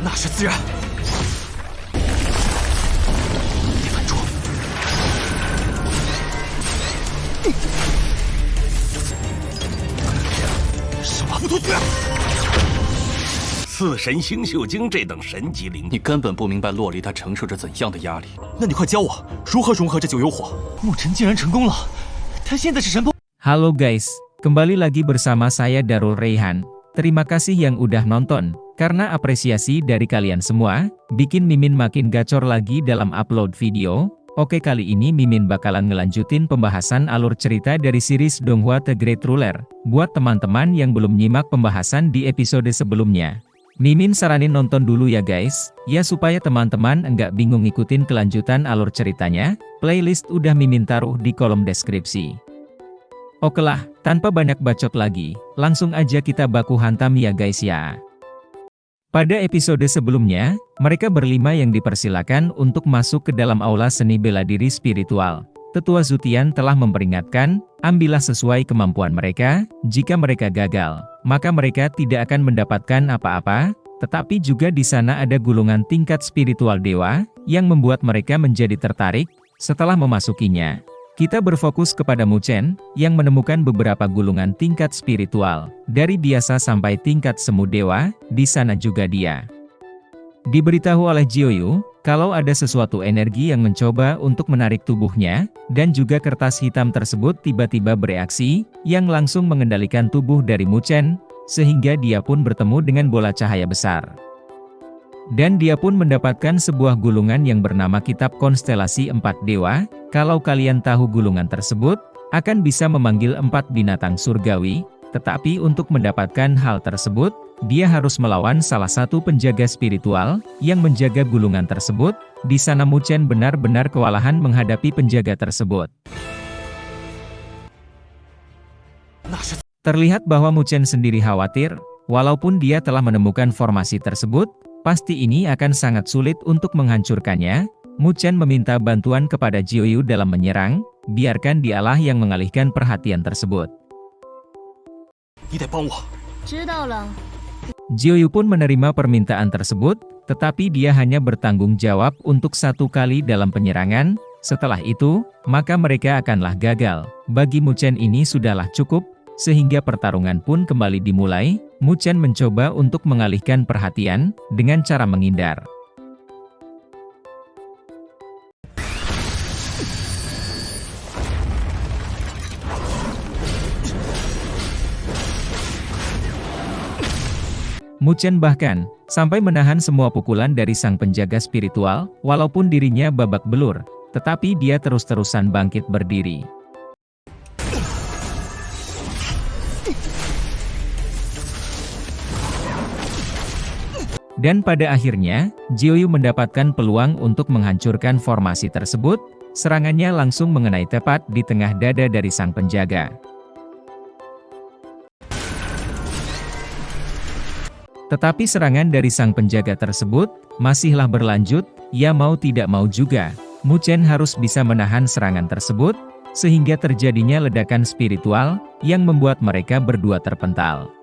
那是自然。别犯捉！什么不突厥？四神星宿经这等神级灵，你根本不明白洛离他承受着怎样的压力。那你快教我如何融合这九幽火。牧尘竟然成功了，他现在是神破。 Halo guys, kembali lagi bersama saya Darul Reyhan. Terima kasih yang udah nonton, karena apresiasi dari kalian semua, bikin Mimin makin gacor lagi dalam upload video. Oke, kali ini Mimin bakalan ngelanjutin pembahasan alur cerita dari series Donghua The Great Ruler, buat teman-teman yang belum nyimak pembahasan di episode sebelumnya. Mimin saranin nonton dulu ya guys, ya supaya teman-teman enggak bingung ngikutin kelanjutan alur ceritanya. Playlist udah Mimin taruh di kolom deskripsi. Oke lah, tanpa banyak bacot lagi, langsung aja kita baku hantam ya guys ya. Pada episode sebelumnya, mereka berlima yang dipersilakan untuk masuk ke dalam aula seni bela diri spiritual. Tetua Zutian telah memperingatkan, ambillah sesuai kemampuan mereka, jika mereka gagal, maka mereka tidak akan mendapatkan apa-apa, tetapi juga di sana ada gulungan tingkat spiritual dewa, yang membuat mereka menjadi tertarik, setelah memasukinya. Kita berfokus kepada Muchen, yang menemukan beberapa gulungan tingkat spiritual, dari biasa sampai tingkat semu dewa, di sana juga dia diberitahu oleh Jiuyu, kalau ada sesuatu energi yang mencoba untuk menarik tubuhnya, dan juga kertas hitam tersebut tiba-tiba bereaksi, yang langsung mengendalikan tubuh dari Muchen, sehingga dia pun bertemu dengan bola cahaya besar. Dan dia pun mendapatkan sebuah gulungan yang bernama Kitab Konstelasi Empat Dewa. Kalau kalian tahu gulungan tersebut, akan bisa memanggil 4 binatang surgawi, tetapi untuk mendapatkan hal tersebut, dia harus melawan salah satu penjaga spiritual, yang menjaga gulungan tersebut. Di sana Muchen benar-benar kewalahan menghadapi penjaga tersebut. Terlihat bahwa Muchen sendiri khawatir, walaupun dia telah menemukan formasi tersebut, pasti ini akan sangat sulit untuk menghancurkannya. Muchen meminta bantuan kepada Jiuyu dalam menyerang, biarkan dialah yang mengalihkan perhatian tersebut. Jiuyu pun menerima permintaan tersebut, tetapi dia hanya bertanggung jawab untuk 1 kali dalam penyerangan. Setelah itu, maka mereka akanlah gagal. Bagi Muchen ini sudahlah cukup, sehingga pertarungan pun kembali dimulai. Muchen mencoba untuk mengalihkan perhatian, dengan cara menghindar. Muchen bahkan sampai menahan semua pukulan dari sang penjaga spiritual, walaupun dirinya babak belur, tetapi dia terus-terusan bangkit berdiri. Dan pada akhirnya, Jiuyu mendapatkan peluang untuk menghancurkan formasi tersebut. Serangannya langsung mengenai tepat di tengah dada dari sang penjaga. Tetapi serangan dari sang penjaga tersebut, masihlah berlanjut, ya mau tidak mau juga, Muchen harus bisa menahan serangan tersebut, sehingga terjadinya ledakan spiritual, yang membuat mereka berdua terpental.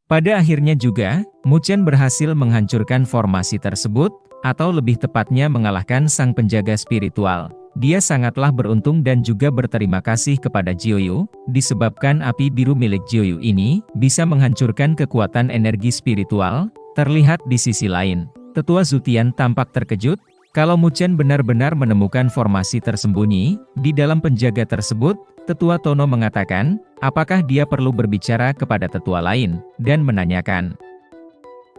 Pada akhirnya juga, Muchen berhasil menghancurkan formasi tersebut, atau lebih tepatnya mengalahkan sang penjaga spiritual. Dia sangatlah beruntung dan juga berterima kasih kepada Jiuyu, disebabkan api biru milik Jiuyu ini, bisa menghancurkan kekuatan energi spiritual. Terlihat di sisi lain, Tetua Zutian tampak terkejut, kalau Muchen benar-benar menemukan formasi tersembunyi, di dalam penjaga tersebut. Tetua Tono mengatakan, apakah dia perlu berbicara kepada tetua lain, dan menanyakan,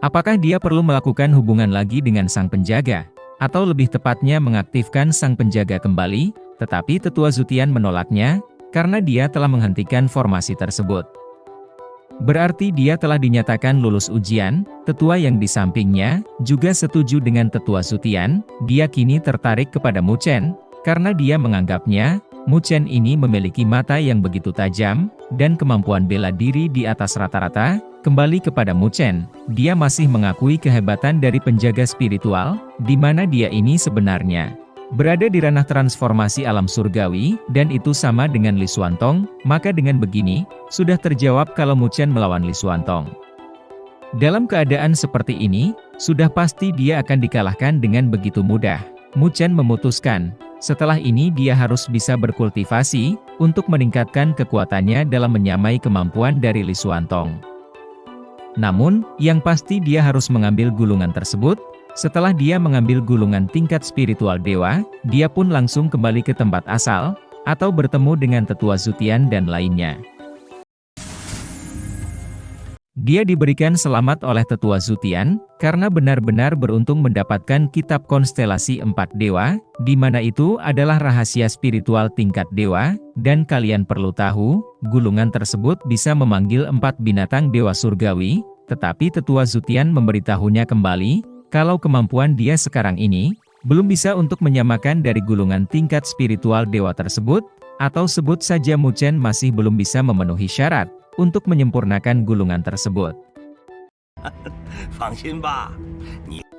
apakah dia perlu melakukan hubungan lagi dengan sang penjaga, atau lebih tepatnya mengaktifkan sang penjaga kembali, tetapi Tetua Zutian menolaknya, karena dia telah menghentikan formasi tersebut. Berarti dia telah dinyatakan lulus ujian. Tetua yang di sampingnya, juga setuju dengan Tetua Zutian. Dia kini tertarik kepada Muchen, karena dia menganggapnya, Muchen ini memiliki mata yang begitu tajam, dan kemampuan bela diri di atas rata-rata. Kembali kepada Muchen, dia masih mengakui kehebatan dari penjaga spiritual, di mana dia ini sebenarnya berada di ranah transformasi alam surgawi, dan itu sama dengan Li Xuantong. Maka dengan begini, sudah terjawab kalau Muchen melawan Li Xuantong. Dalam keadaan seperti ini, sudah pasti dia akan dikalahkan dengan begitu mudah. Mu Chen memutuskan, setelah ini dia harus bisa berkultivasi, untuk meningkatkan kekuatannya dalam menyamai kemampuan dari Li Xuantong. Namun, yang pasti dia harus mengambil gulungan tersebut. Setelah dia mengambil gulungan tingkat spiritual dewa, dia pun langsung kembali ke tempat asal, atau bertemu dengan tetua Zutian dan lainnya. Dia diberikan selamat oleh tetua Zutian, karena benar-benar beruntung mendapatkan kitab konstelasi 4 dewa, di mana itu adalah rahasia spiritual tingkat dewa, dan kalian perlu tahu, gulungan tersebut bisa memanggil 4 binatang dewa surgawi, tetapi tetua Zutian memberitahunya kembali, kalau kemampuan dia sekarang ini, belum bisa untuk menyamakan dari gulungan tingkat spiritual dewa tersebut, atau sebut saja Mu Chen masih belum bisa memenuhi syarat, untuk menyempurnakan gulungan tersebut.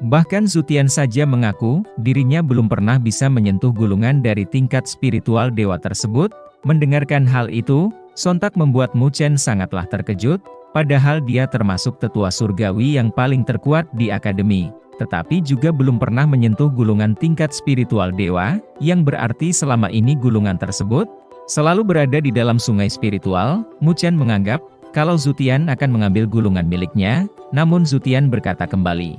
Bahkan Zutian saja mengaku, dirinya belum pernah bisa menyentuh gulungan dari tingkat spiritual dewa tersebut. Mendengarkan hal itu, sontak membuat Mu Chen sangatlah terkejut, padahal dia termasuk tetua surgawi yang paling terkuat di akademi, tetapi juga belum pernah menyentuh gulungan tingkat spiritual dewa, yang berarti selama ini gulungan tersebut selalu berada di dalam sungai spiritual. Mu Chen menganggap, kalau Zutian akan mengambil gulungan miliknya, namun Zutian berkata kembali,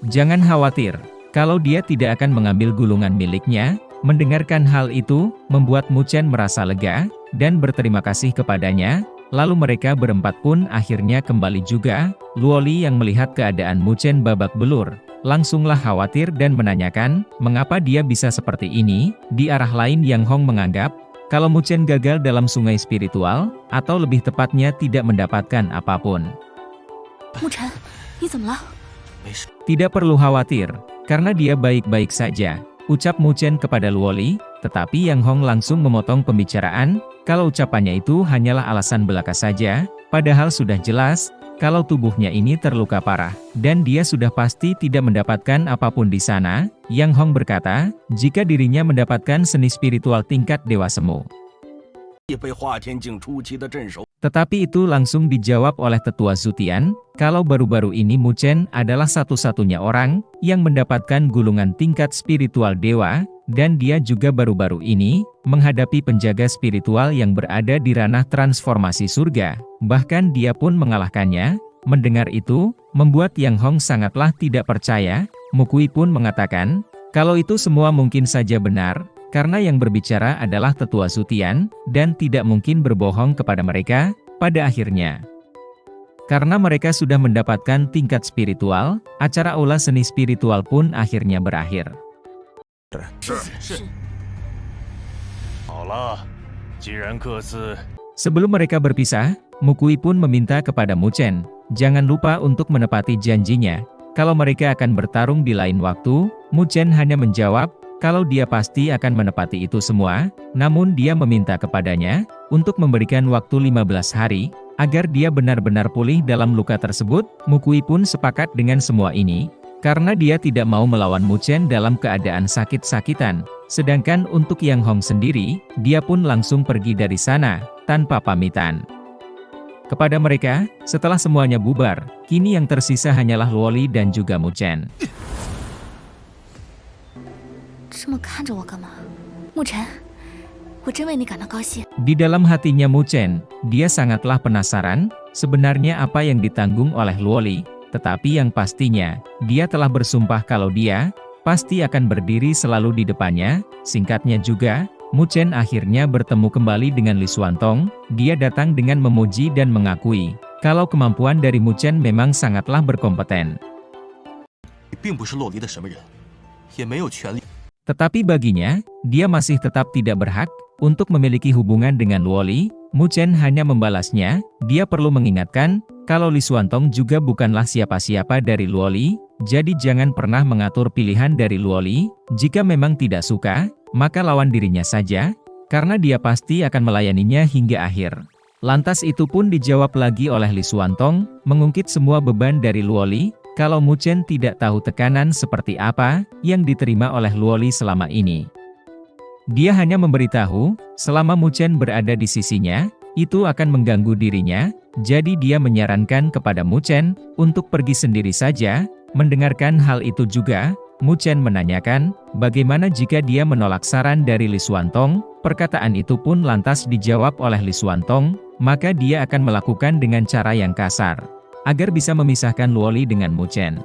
"Jangan khawatir, kalau dia tidak akan mengambil gulungan miliknya." Mendengarkan hal itu, membuat Mu Chen merasa lega, dan berterima kasih kepadanya, lalu mereka berempat pun akhirnya kembali juga. Luoli yang melihat keadaan Mu Chen babak belur, langsunglah khawatir dan menanyakan, mengapa dia bisa seperti ini. Di arah lain Yang Hong menganggap, kalau Mu Chen gagal dalam sungai spiritual, atau lebih tepatnya tidak mendapatkan apapun. Mu Chen, ni怎么了? Tidak perlu khawatir, karena dia baik-baik saja, ucap Mu Chen kepada Luoli, tetapi Yang Hong langsung memotong pembicaraan, kalau ucapannya itu hanyalah alasan belaka saja, padahal sudah jelas, kalau tubuhnya ini terluka parah, dan dia sudah pasti tidak mendapatkan apapun di sana. Yang Hong berkata, jika dirinya mendapatkan seni spiritual tingkat dewa semu. Tetapi itu langsung dijawab oleh tetua Zutian, kalau baru-baru ini Mu Chen adalah satu-satunya orang, yang mendapatkan gulungan tingkat spiritual dewa, dan dia juga baru-baru ini, menghadapi penjaga spiritual yang berada di ranah transformasi surga, bahkan dia pun mengalahkannya. Mendengar itu, membuat Yang Hong sangatlah tidak percaya. Mu Kui pun mengatakan, kalau itu semua mungkin saja benar, karena yang berbicara adalah tetua Zutian, dan tidak mungkin berbohong kepada mereka, pada akhirnya. Karena mereka sudah mendapatkan tingkat spiritual, acara aula seni spiritual pun akhirnya berakhir. Sebelum mereka berpisah, Mu Kui pun meminta kepada Mu Chen, jangan lupa untuk menepati janjinya, kalau mereka akan bertarung di lain waktu. Mu Chen hanya menjawab, kalau dia pasti akan menepati itu semua, namun dia meminta kepadanya, untuk memberikan waktu 15 hari, agar dia benar-benar pulih dalam luka tersebut. Mu Kui pun sepakat dengan semua ini, karena dia tidak mau melawan Mu Chen dalam keadaan sakit-sakitan. Sedangkan untuk Yang Hong sendiri, dia pun langsung pergi dari sana, tanpa pamitan. Kepada mereka, setelah semuanya bubar, kini yang tersisa hanyalah Luoli dan juga Mu Chen. 这么看着我干嘛？沐晨，我真为你感到高兴。 Di dalam hatinya Mu Chen, dia sangatlah penasaran, sebenarnya apa yang ditanggung oleh Luoli, tetapi yang pastinya, dia telah bersumpah kalau dia pasti akan berdiri selalu di depannya. Singkatnya juga, Mu Chen akhirnya bertemu kembali dengan Li Xuantong. Dia datang dengan memuji dan mengakui, kalau kemampuan dari Mu Chen memang sangatlah berkompeten. Tetapi baginya, dia masih tetap tidak berhak untuk memiliki hubungan dengan Luoli. Mu Chen hanya membalasnya, dia perlu mengingatkan, kalau Li Xuantong juga bukanlah siapa-siapa dari Luoli, jadi jangan pernah mengatur pilihan dari Luoli. Jika memang tidak suka, maka lawan dirinya saja, karena dia pasti akan melayaninya hingga akhir. Lantas itu pun dijawab lagi oleh Li Xuantong, mengungkit semua beban dari Luoli, kalau Mu Chen tidak tahu tekanan seperti apa yang diterima oleh Luoli selama ini. Dia hanya memberitahu, selama Mu Chen berada di sisinya, itu akan mengganggu dirinya, jadi dia menyarankan kepada Mu Chen untuk pergi sendiri saja. Mendengarkan hal itu juga, Mu Chen menanyakan, bagaimana jika dia menolak saran dari Li Xuantong. Perkataan itu pun lantas dijawab oleh Li Xuantong, maka dia akan melakukan dengan cara yang kasar, agar bisa memisahkan Luoli dengan Mu Chen.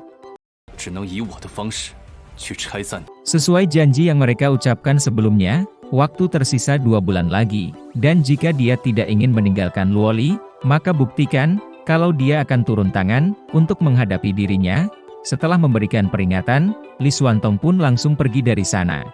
只能以我的方式去拆散。 Sesuai janji yang mereka ucapkan sebelumnya, waktu tersisa 2 bulan lagi, dan jika dia tidak ingin meninggalkan Luoli, maka buktikan kalau dia akan turun tangan untuk menghadapi dirinya. Setelah memberikan peringatan, Li Xuantong pun langsung pergi dari sana.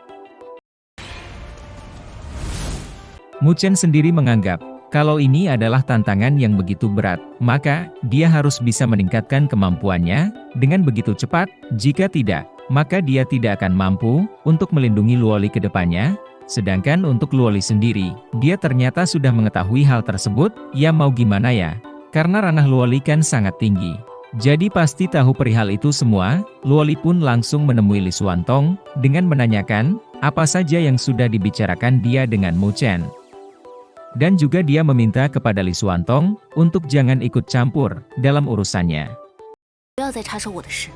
Mu Chen sendiri menganggap, kalau ini adalah tantangan yang begitu berat, maka dia harus bisa meningkatkan kemampuannya dengan begitu cepat. Jika tidak, maka dia tidak akan mampu untuk melindungi Luoli ke depannya. Sedangkan untuk Luoli sendiri, dia ternyata sudah mengetahui hal tersebut. Ya mau gimana ya, karena ranah Luoli kan sangat tinggi. Jadi pasti tahu perihal itu semua. Luoli pun langsung menemui Li Xuantong dengan menanyakan apa saja yang sudah dibicarakan dia dengan Mu Chen. Dan juga dia meminta kepada Li Xuantong untuk jangan ikut campur dalam urusannya. 不要再插手我的事。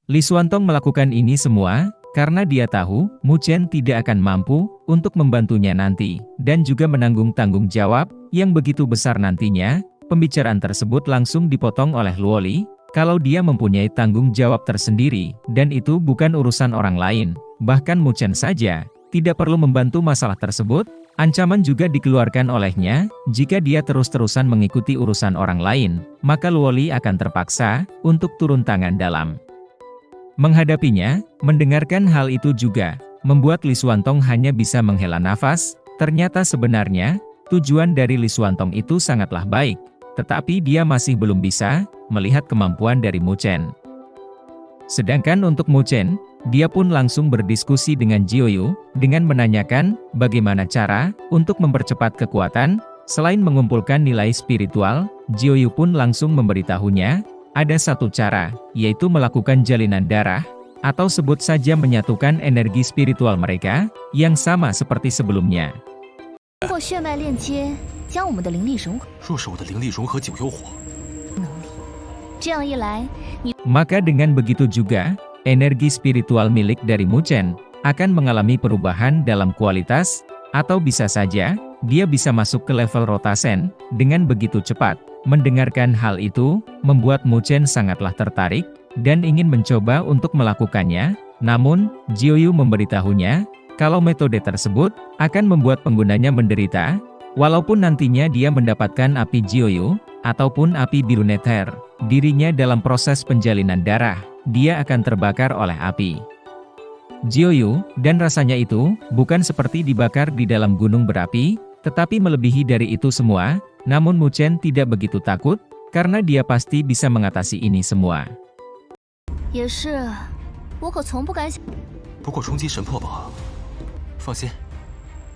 Li Xuantong melakukan ini semua karena dia tahu Mu Chen tidak akan mampu untuk membantunya nanti, dan juga menanggung tanggung jawab yang begitu besar nantinya. Pembicaraan tersebut langsung dipotong oleh Luoli, kalau dia mempunyai tanggung jawab tersendiri, dan itu bukan urusan orang lain. Bahkan Mu Chen saja tidak perlu membantu masalah tersebut. Ancaman juga dikeluarkan olehnya, jika dia terus-terusan mengikuti urusan orang lain, maka Luoli akan terpaksa untuk turun tangan dalam menghadapinya. Mendengarkan hal itu juga membuat Li Xuantong hanya bisa menghela nafas. Ternyata sebenarnya tujuan dari Li Xuantong itu sangatlah baik, tetapi dia masih belum bisa melihat kemampuan dari Mu Chen. Sedangkan untuk Mu Chen, dia pun langsung berdiskusi dengan Jiuyu dengan menanyakan bagaimana cara untuk mempercepat kekuatan. Selain mengumpulkan nilai spiritual, Jiuyu pun langsung memberitahunya ada satu cara, yaitu melakukan jalinan darah, atau sebut saja menyatukan energi spiritual mereka yang sama seperti sebelumnya. 通过血脉链接，将我们的灵力融合 若是我的灵力融合九幽火， 能力。这样一来，你 Maka dengan begitu juga, energi spiritual milik dari Mu Chen akan mengalami perubahan dalam kualitas, atau bisa saja, dia bisa masuk ke level rotasen dengan begitu cepat. Mendengarkan hal itu, membuat Mu Chen sangatlah tertarik, dan ingin mencoba untuk melakukannya. Namun, Jiuyu memberitahunya, kalau metode tersebut akan membuat penggunanya menderita, walaupun nantinya dia mendapatkan api Jiuyu, ataupun api biru nether, dirinya dalam proses penjalinan darah, dia akan terbakar oleh api Jiuyu, dan rasanya itu bukan seperti dibakar di dalam gunung berapi, tetapi melebihi dari itu semua. Namun Mu Chen tidak begitu takut, karena dia pasti bisa mengatasi ini semua. 也是，我可从不敢想。 不过冲击神破宝，放心，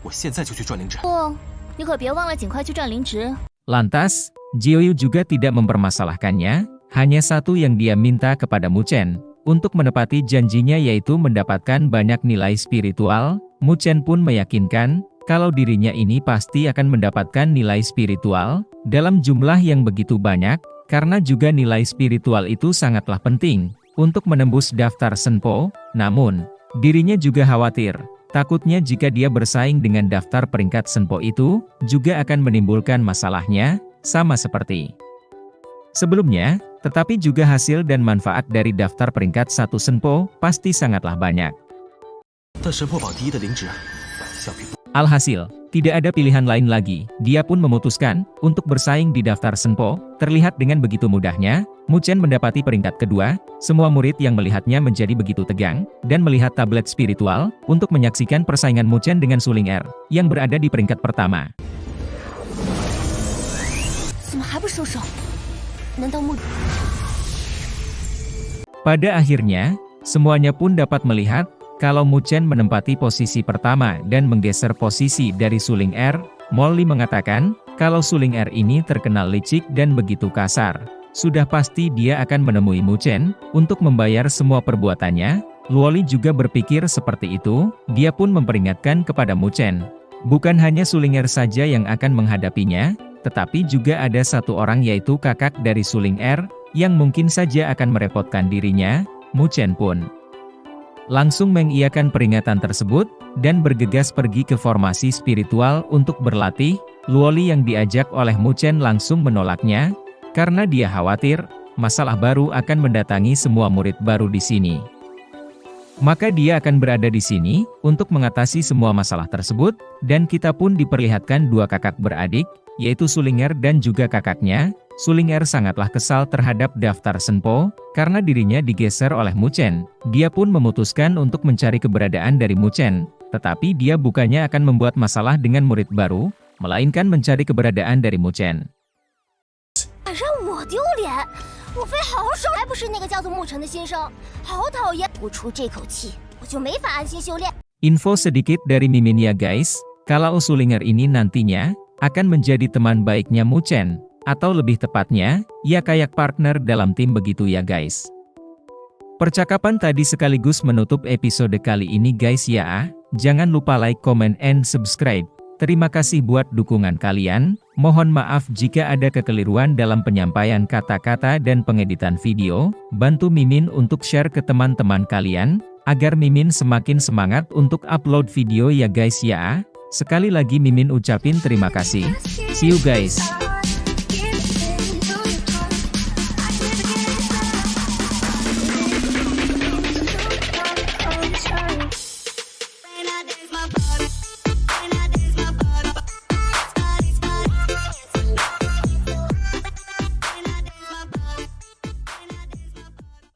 我现在就去转灵指。 不，你可别忘了尽快去转灵值。 Lantas, Jiuyu juga tidak mempermasalahkannya, hanya satu yang dia minta kepada Mu Chen, untuk menepati janjinya yaitu mendapatkan banyak nilai spiritual. Mu Chen pun meyakinkan, kalau dirinya ini pasti akan mendapatkan nilai spiritual, dalam jumlah yang begitu banyak, karena juga nilai spiritual itu sangatlah penting, untuk menembus daftar Senpo. Namun, dirinya juga khawatir, takutnya jika dia bersaing dengan daftar peringkat Senpo itu, juga akan menimbulkan masalahnya, sama seperti sebelumnya. Tetapi juga hasil dan manfaat dari daftar peringkat 1 Senpo, pasti sangatlah banyak. 但神破榜第一的灵指，相比 Alhasil, tidak ada pilihan lain lagi, dia pun memutuskan untuk bersaing di daftar Senpo. Terlihat dengan begitu mudahnya, Mu Chen mendapati peringkat kedua. Semua murid yang melihatnya menjadi begitu tegang, dan melihat tablet spiritual, untuk menyaksikan persaingan Mu Chen dengan Suling Er, yang berada di peringkat pertama. 怎么还不收手？难道目？ Pada akhirnya, semuanya pun dapat melihat, kalau Mu Chen menempati posisi pertama dan menggeser posisi dari Suling Er. Molly mengatakan, kalau Suling Er ini terkenal licik dan begitu kasar. Sudah pasti dia akan menemui Mu Chen, untuk membayar semua perbuatannya. Luoli juga berpikir seperti itu, dia pun memperingatkan kepada Mu Chen. Bukan hanya Suling Er saja yang akan menghadapinya, tetapi juga ada satu orang yaitu kakak dari Suling Er, yang mungkin saja akan merepotkan dirinya. Mu Chen pun langsung mengiyakan peringatan tersebut, dan bergegas pergi ke formasi spiritual untuk berlatih. Luoli yang diajak oleh Mu Chen langsung menolaknya, karena dia khawatir, masalah baru akan mendatangi semua murid baru di sini. Maka dia akan berada di sini, untuk mengatasi semua masalah tersebut, dan kita pun diperlihatkan dua kakak beradik, yaitu Suling Er dan juga kakaknya. Suling Er sangatlah kesal terhadap daftar Senpo, karena dirinya digeser oleh Mu Chen. Dia pun memutuskan untuk mencari keberadaan dari Mu Chen, tetapi dia bukannya akan membuat masalah dengan murid baru, melainkan mencari keberadaan dari Mu Chen. 让我丢脸，我非好好收，还不是那个叫做沐尘的新生，好讨厌！不出这口气，我就没法安心修炼。 Info sedikit dari Mimin ya guys, kalau Suling Er ini nantinya akan menjadi teman baiknya Mu Chen, atau lebih tepatnya, ya kayak partner dalam tim begitu ya guys. Percakapan tadi sekaligus menutup episode kali ini guys ya. Jangan lupa like, comment, and subscribe. Terima kasih buat dukungan kalian. Mohon maaf jika ada kekeliruan dalam penyampaian kata-kata dan pengeditan video. Bantu Mimin untuk share ke teman-teman kalian, agar Mimin semakin semangat untuk upload video ya guys ya. Sekali lagi Mimin ucapin terima kasih. See you guys.